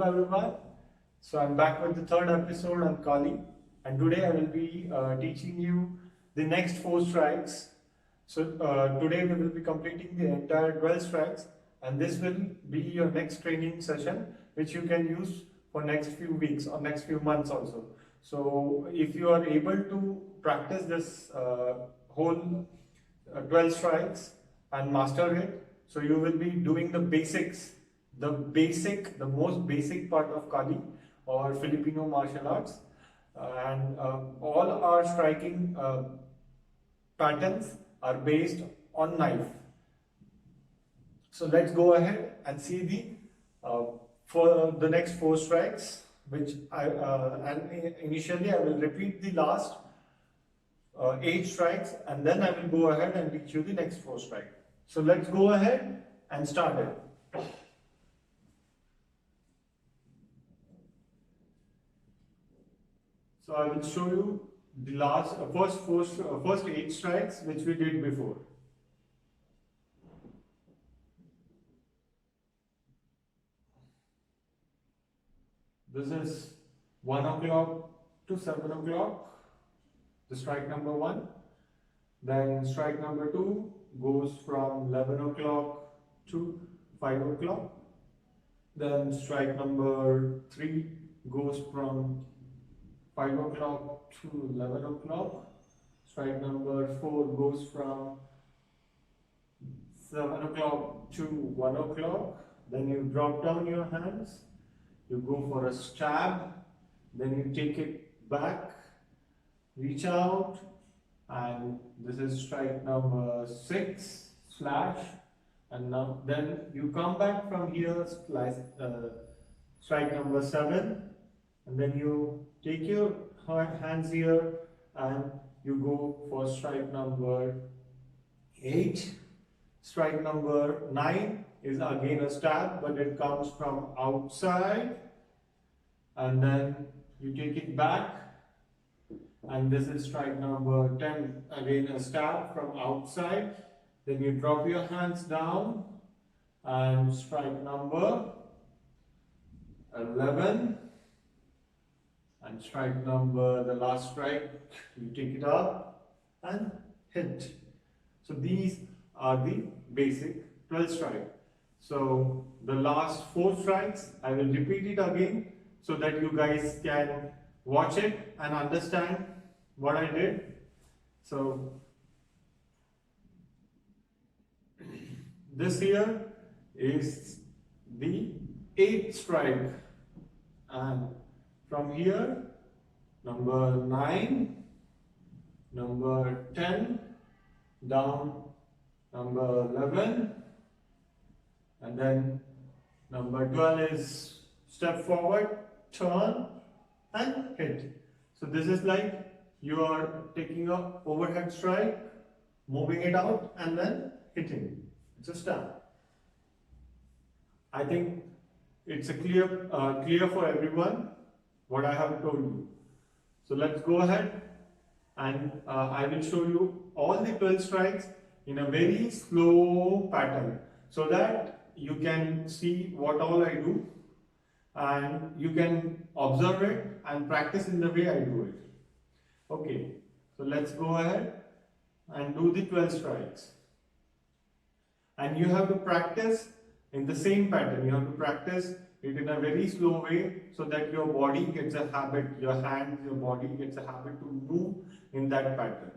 everyone. So I'm back with the third episode on Kali, and today I will be teaching you the next four strikes. So today we will be completing the entire 12 strikes, and this will be your next training session, which you can use for next few weeks or next few months also. So if you are able to practice this whole 12 strikes and master it, so you will be doing the basics, the most basic part of Kali or Filipino martial arts, and all our striking patterns are based on knife. So let's go ahead and see the for the next four strikes, which initially I will repeat the last 8 strikes, and then I will go ahead and teach you the next 4 strikes. So let's go ahead and start it. So I will show you the last first 8 strikes which we did before. This is 1 o'clock to 7 o'clock, the strike number 1. Then strike number 2 goes from 11 o'clock to 5 o'clock. Then strike number 3 goes from 5 o'clock to 11 o'clock. Strike number 4 goes from 7 o'clock to 1 o'clock. Then you drop down your hands, you go for a stab, then you take it back, reach out, and this is strike number 6, slash, and now then you come back from here, strike number 7, and then you take your hands here and you go for strike number 8. Strike number 9 is again a stab, but it comes from outside, and then you take it back, and this is strike number 10, again a stab from outside. Then you drop your hands down, and strike number 11, and strike number, the last strike, you take it up and hit. So these are the basic 12 strike. So the last 4 strikes, I will repeat it again so that you guys can watch it and understand what I did. So this here is the 8th strike, and from here number 9, number 10, down number 11, and then number 12 is step forward, turn and hit. So this is like you are taking a overhead strike, moving it out and then hitting. It's a stab. I think it's a clear for everyone what I have told you. So let's go ahead, and I will show you all the 12 strikes in a very slow pattern so that you can see what all I do and you can observe it and practice in the way I do it. Okay, so let's go ahead and do the 12 strikes. And you have to practice in the same pattern. You have to practice it in a very slow way so that your body gets a habit, your hands, your body gets a habit to move in that pattern.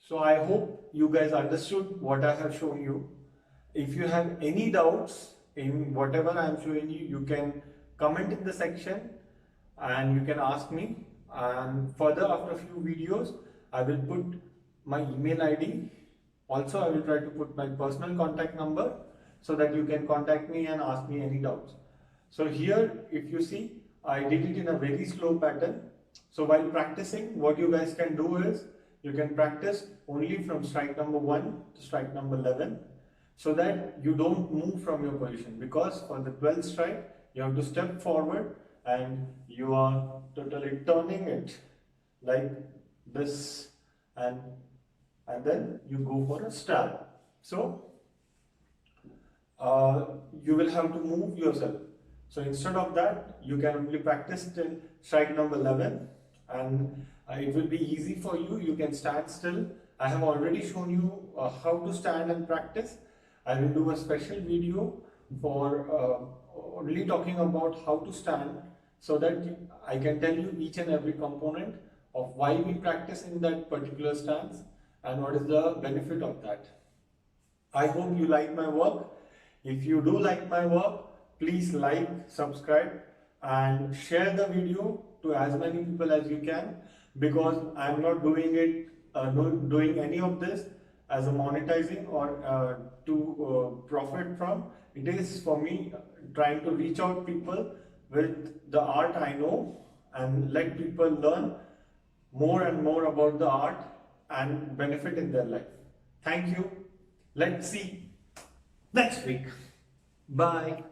So I hope you guys understood what I have shown you. If you have any doubts in whatever I am showing you, you can comment in the section and you can ask me. And further, after a few videos, I will put my email ID. Also, I will try to put my personal contact number so that you can contact me and ask me any doubts. So here, if you see, I did it in a very slow pattern. So while practicing, what you guys can do is, you can practice only from strike number 1 to strike number 11, so that you don't move from your position, because for the 12th strike, you have to step forward and you are totally turning it like this, and then you go for a stab. So you will have to move yourself. So instead of that, you can only practice till strike number 11, and it will be easy for you. You can stand still. I have already shown you how to stand and practice. I will do a special video for only talking about how to stand, so that I can tell you each and every component of why we practice in that particular stance and what is the benefit of that. I hope you like my work. If you do like my work, please like, subscribe and share the video to as many people as you can, because I am not doing it, doing any of this as a monetizing or to profit from. It is for me trying to reach out people with the art I know and let people learn more and more about the art and benefit in their life. Thank you. Let's see next week. Bye.